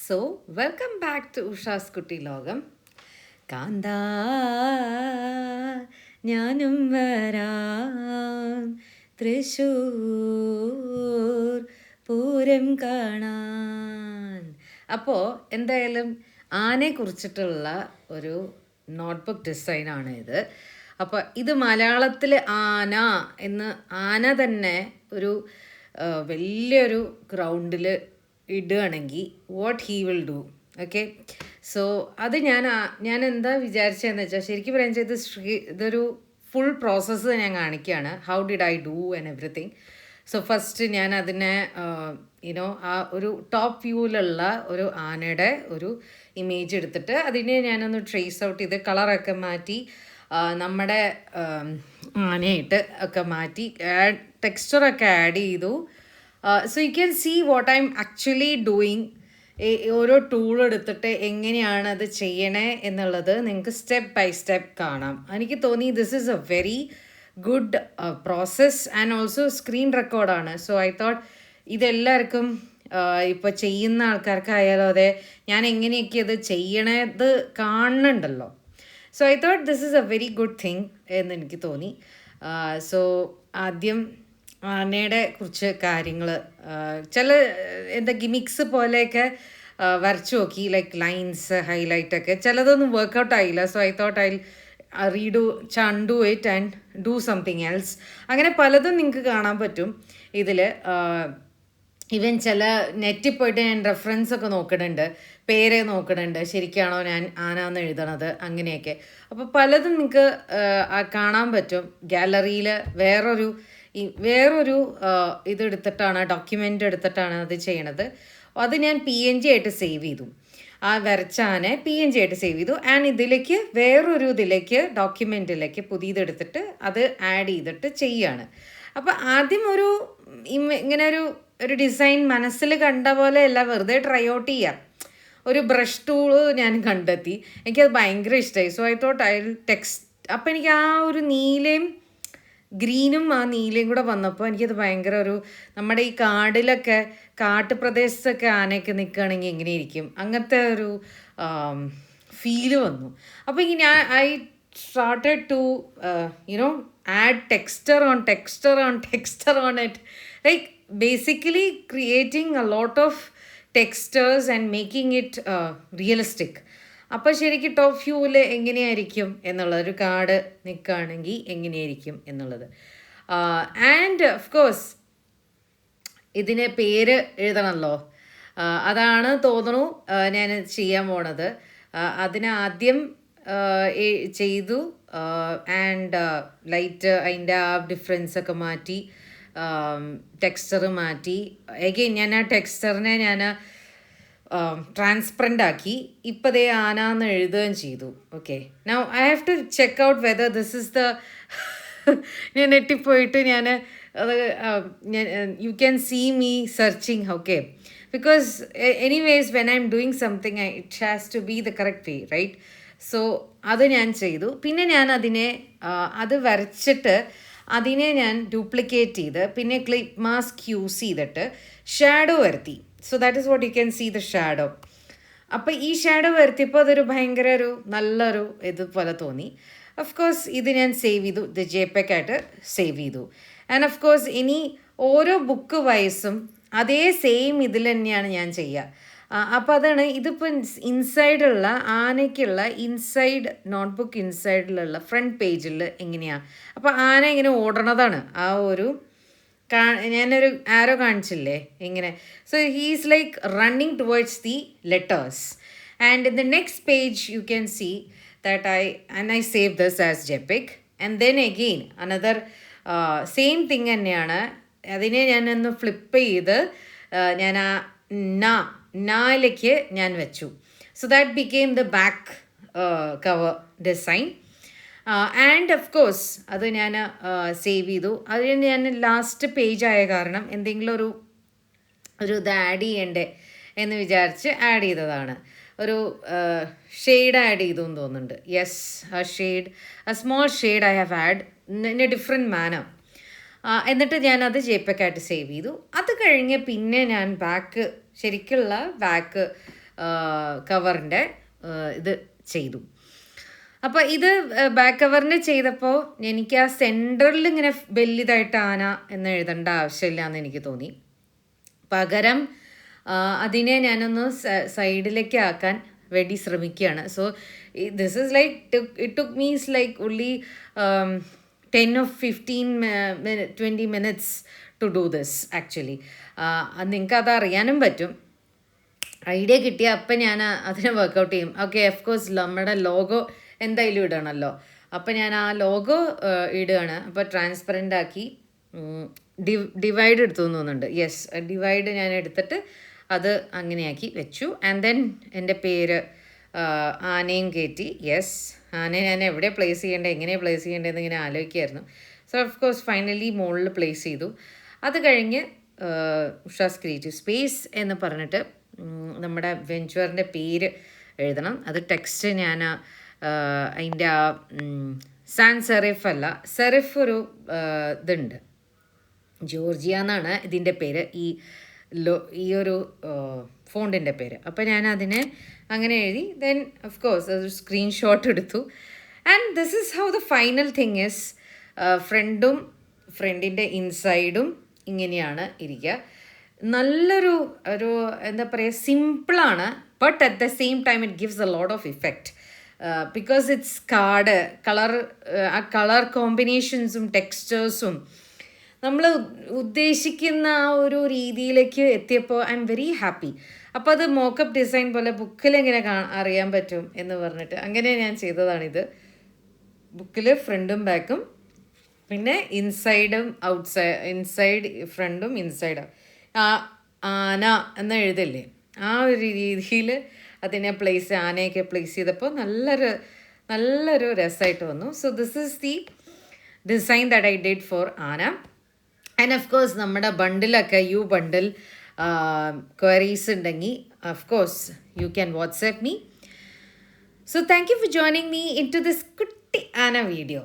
So welcome back to ഉഷാസ് കുട്ടി ലോകം. കാന്താ ഞാനും വരാം തൃശ്ശൂർ പൂരം കാണാൻ. അപ്പോൾ എന്തായാലും ആനയെക്കുറിച്ചിട്ടുള്ള ഒരു നോട്ട്ബുക്ക് ഡിസൈനാണ് ഇത്. അപ്പോൾ ഇത് മലയാളത്തിൽ ആന എന്ന് ആന തന്നെ ഒരു വലിയൊരു ഗ്രൗണ്ടിൽ ഇടുകയാണെങ്കിൽ what he will do. Okay, so അത് ഞാൻ എന്താ വിചാരിച്ചതെന്ന് വെച്ചാൽ, ശരിക്കും പറയാൻ ഇതൊരു ഫുൾ പ്രോസസ്സ് ഞാൻ കാണിക്കുകയാണ്. How did I do and everything. So first ഞാൻ അതിനെ ആ ഒരു ടോപ്പ് വ്യൂവിലുള്ള ഒരു ആനയുടെ ഒരു ഇമേജ് എടുത്തിട്ട് അതിനെ ഞാനൊന്ന് ട്രേസ് ഔട്ട് ചെയ്ത് കളറൊക്കെ മാറ്റി നമ്മുടെ ആനയായിട്ട് ഒക്കെ മാറ്റി ടെക്സ്ചറൊക്കെ ആഡ് ചെയ്തു. So you can see what I'm actually doing. ഓരോ ടൂൾ എടുത്തിട്ട് എങ്ങനെയാണ് അത് ചെയ്യണേ എന്നുള്ളത് നിങ്ങൾക്ക് സ്റ്റെപ്പ് ബൈ സ്റ്റെപ്പ് കാണാം. എനിക്ക് തോന്നി this is a very good process and also screen റെക്കോർഡാണ്. സോ ഐ തോട്ട് ഇതെല്ലാവർക്കും ഇപ്പോൾ ചെയ്യുന്ന ആൾക്കാർക്കായാലും അതെ, ഞാൻ എങ്ങനെയൊക്കെ അത് ചെയ്യണത് കാണുന്നുണ്ടല്ലോ. So I thought this is a very good thing എന്ന് എനിക്ക് തോന്നി. സോ ആദ്യം ആനയുടെ കുറച്ച് കാര്യങ്ങൾ ചില എന്താ ഗിമിക്സ് പോലെയൊക്കെ വരച്ചു നോക്കി, ലൈക്ക് ലൈൻസ് ഹൈലൈറ്റൊക്കെ. ചിലതൊന്നും വർക്കൗട്ട് ആയില്ല. So I thought I do it and do something else. അങ്ങനെ പലതും നിങ്ങൾക്ക് കാണാൻ പറ്റും ഇതിൽ. ഈവൻ ചില നെറ്റിൽ പോയിട്ട് ഞാൻ റെഫറൻസ് ഒക്കെ നോക്കുന്നുണ്ട്, പേര് നോക്കുന്നുണ്ട്, ശരിക്കാണോ ഞാൻ ആനാന്ന് എഴുതണത്, അങ്ങനെയൊക്കെ. അപ്പോൾ പലതും നിങ്ങൾക്ക് കാണാൻ പറ്റും. ഗാലറിയിൽ വേറൊരു ഇതെടുത്തിട്ടാണ്, ഡോക്യുമെൻ്റ് എടുത്തിട്ടാണ് അത് ചെയ്യണത്. അത് ഞാൻ PNG ആയിട്ട് സേവ് ചെയ്തു. ആ വരച്ച ആനെ PNG ആയിട്ട് സേവ് ചെയ്തു. ആൻഡ് ഇതിലേക്ക് ഡോക്യുമെൻറ്റിലേക്ക് പുതിയതെടുത്തിട്ട് അത് ആഡ് ചെയ്തിട്ട് ചെയ്യാണ്. അപ്പോൾ ആദ്യം ഇങ്ങനെ ഒരു ഡിസൈൻ മനസ്സിൽ കണ്ട പോലെ അല്ല, വെറുതെ ട്രൈ ഔട്ട് ചെയ്യാം. ഒരു ബ്രഷ് ടൂള് ഞാൻ കണ്ടെത്തി, എനിക്കത് ഭയങ്കര ഇഷ്ടമായി. സോ ഐ തോട്ട് അപ്പോൾ എനിക്ക് ആ ഒരു നീലയും ഗ്രീനും ആ നീലയും കൂടെ വന്നപ്പോൾ എനിക്കത് ഭയങ്കര നമ്മുടെ ഈ കാട്ടുപ്രദേശത്തൊക്കെ ആനയൊക്കെ നിൽക്കുകയാണെങ്കിൽ എങ്ങനെയിരിക്കും, അങ്ങനത്തെ ഒരു ഫീല് വന്നു. അപ്പോൾ I started to add texture on it, like basically creating a lot of textures and making it realistic. അപ്പോൾ ശരിക്കും ടോപ്പ് വ്യൂവിൽ എങ്ങനെയായിരിക്കും എന്നുള്ളത്, ഒരു കാട് നിൽക്കുകയാണെങ്കിൽ എങ്ങനെയായിരിക്കും എന്നുള്ളത്. ആൻഡ് ഓഫ് കോഴ്സ് ഇതിന് പേര് എഴുതണമല്ലോ. അതാണ് തോന്നുന്നു ഞാൻ ചെയ്യാൻ പോണത്. അതിനാദ്യം ചെയ്തു ആൻഡ് ലൈറ്റ് അതിൻ്റെ ആ ഡിഫറൻസൊക്കെ മാറ്റി, ടെക്സ്ചർ മാറ്റി. എഗെയിൻ ഞാൻ ആ ടെക്സ്ചറിനെ ട്രാൻസ്പെറൻ്റ് ആക്കി. ഇപ്പതേ ആനാന്ന് എഴുതുകയും ചെയ്തു. Okay, now I have to check out whether this is ഞാൻ നെറ്റിപ്പോയിട്ട് you can see me searching. Okay, because anyways when I am doing something it has to be the correct way, right? So അത് ഞാൻ ചെയ്തു. പിന്നെ ഞാൻ അത് വരച്ചിട്ട് അതിനെ ഞാൻ ഡ്യൂപ്ലിക്കേറ്റ് ചെയ്ത് പിന്നെ ക്ലിപ്പ് മാസ്ക് യൂസ് ചെയ്തിട്ട് ഷാഡോ വരുത്തി. So that is what you can see the shadow. അപ്പോൾ ഈ ഷാഡോ വരുത്തിയപ്പോൾ അതൊരു ഭയങ്കര നല്ലൊരു ഇതുപോലെ തോന്നി. ഓഫ് കോഴ്സ് ഇത് ഞാൻ സേവ് ചെയ്തു, ഇത് JPEG ആയിട്ട് സേവ് ചെയ്തു. ആൻഡ് ഓഫ് കോഴ്സ് ഇനി ഓരോ ബുക്ക് വൈസും അതേ സെയിം ഇതിൽ തന്നെയാണ് ഞാൻ ചെയ്യുക. അപ്പോൾ അതാണ് ഇതിപ്പോൾ ഇൻസൈഡുള്ള ആനയ്ക്കുള്ള നോട്ട്ബുക്ക് ഇൻസൈഡിലുള്ള ഫ്രണ്ട് പേജിൽ എങ്ങനെയാണ്. അപ്പോൾ ആന ഇങ്ങനെ ഓടണതാണ് ഞാനൊരു ആരോ കാണിച്ചില്ലേ ഇങ്ങനെ. So he's like running towards the letters. And in the next page you can see that I save this as JPEG. And then again another same thing തന്നെയാണ്. അതിനെ ഞാനൊന്ന് ഫ്ലിപ്പ് ചെയ്ത് ഞാൻ ആ നായിലേക്ക് ഞാൻ വെച്ചു. So that became the back cover design. And of course അത് ഞാൻ സേവ് ചെയ്തു. അതിന് ഞാൻ ലാസ്റ്റ് പേജായ കാരണം എന്തെങ്കിലും ഒരു ഇത് ആഡ് ചെയ്യണ്ടേ എന്ന് വിചാരിച്ച് ആഡ് ചെയ്തതാണ്. ഒരു ഷെയ്ഡ് ആഡ് ചെയ്തു എന്ന് തോന്നുന്നുണ്ട്. Yes, a small shade I have had in a different manner. എന്നിട്ട് ഞാനത് JPEG ആയിട്ട് സേവ് ചെയ്തു. അത് കഴിഞ്ഞ് പിന്നെ ഞാൻ ശരിക്കുള്ള ബാക്ക് കവറിൻ്റെ ഇത് ചെയ്തു. അപ്പോൾ ഇത് ബാക്ക് കവറിന് ചെയ്തപ്പോൾ എനിക്ക് ആ സെൻറ്ററിൽ ഇങ്ങനെ വലിയതായിട്ട് ആന എന്ന് എഴുതേണ്ട ആവശ്യമില്ല എന്ന് എനിക്ക് തോന്നി. പകരം അതിനെ ഞാനൊന്ന് സൈഡിലേക്ക് ആക്കാൻ വേണ്ടി ശ്രമിക്കുകയാണ്. So this is like it took means like only 10 or 20 minutes to do this actually. നിങ്ങൾക്ക് അത് അറിയാനും പറ്റും. ഐഡിയ കിട്ടിയ അപ്പം ഞാൻ അതിനെ വർക്കൗട്ട് ചെയ്യും. ഓക്കെ, ഓഫ് കോഴ്സ് നമ്മുടെ ലോഗോ എന്തായാലും ഇടണമല്ലോ. അപ്പം ഞാൻ ആ ലോഗോ ഇടുകയാണ്. അപ്പോൾ ട്രാൻസ്പെറൻ്റ് ആക്കി ഡിവൈഡ് എടുത്തു തോന്നുന്നുണ്ട്. യെസ്, ഡിവൈഡ് ഞാൻ എടുത്തിട്ട് അത് അങ്ങനെയാക്കി വെച്ചു. ആൻഡ് ദെൻ എൻ്റെ പേര് ആനയും കയറ്റി. യെസ്, ആനയെ ഞാൻ എവിടെ പ്ലേസ് ചെയ്യേണ്ടത്, എങ്ങനെ പ്ലേസ് ചെയ്യേണ്ടതെന്ന് ഇങ്ങനെ ആലോചിക്കുമായിരുന്നു. സോ ഓഫ് കോഴ്സ് ഫൈനലി മുകളിൽ പ്ലേസ് ചെയ്തു. അത് കഴിഞ്ഞ് ഉഷാസ് ക്രിയേറ്റീവ് സ്പേസ് എന്ന് പറഞ്ഞിട്ട് നമ്മുടെ വെഞ്ചറിൻ്റെ പേര് എഴുതണം. അത് ടെക്സ്റ്റ് ഞാൻ അതിൻ്റെ ആ സാൻ സെറിഫ് അല്ല, സെറിഫ് ഒരു ഇതുണ്ട്, ജോർജിയ എന്നാണ് ഇതിൻ്റെ പേര്, ഈ ഒരു ഫോണ്ടിൻ്റെ പേര്. അപ്പോൾ ഞാൻ അതിനെ അങ്ങനെ എഴുതി. ദെൻ ഓഫ് കോഴ്സ് അത് സ്ക്രീൻഷോട്ട് എടുത്തു. And this is how the final thing is. ഫ്രണ്ടിൻ്റെ ഇൻസൈഡും ഇങ്ങനെയാണ് ഇരിക്കുക. നല്ലൊരു എന്താ പറയുക, സിമ്പിളാണ്. But at the same time it gives a lot of effect because it's ആ കളർ കോമ്പിനേഷൻസും ടെക്സ്റ്റേഴ്സും നമ്മൾ ഉദ്ദേശിക്കുന്ന ആ ഒരു രീതിയിലേക്ക് എത്തിയപ്പോൾ ഐ എം വെരി ഹാപ്പി. അപ്പോൾ അത് മോക്കപ്പ് ഡിസൈൻ പോലെ ബുക്കിലെങ്ങനെ അറിയാൻ പറ്റും എന്ന് പറഞ്ഞിട്ട് അങ്ങനെ ഞാൻ ചെയ്തതാണിത്. ബുക്കിൽ ഫ്രണ്ടും ബാക്കും, പിന്നെ ഇൻസൈഡും ഇൻസൈഡ് ഫ്രണ്ടും ഇൻസൈഡും ആ ആന എന്ന് എഴുതില്ലേ, ആ ഒരു രീതിയിൽ അതിനെ ആനയൊക്കെ പ്ലേസ് ചെയ്തപ്പോൾ നല്ലൊരു രസമായിട്ട് വന്നു. So this is the design that I did for ആന. ആൻഡ് ഓഫ് കോഴ്സ് നമ്മുടെ ബണ്ടിലൊക്കെ ബണ്ടിൽ ക്വയറീസ് ഉണ്ടെങ്കിൽ of course you can WhatsApp me. So thank you for joining me into this kutti Anna video.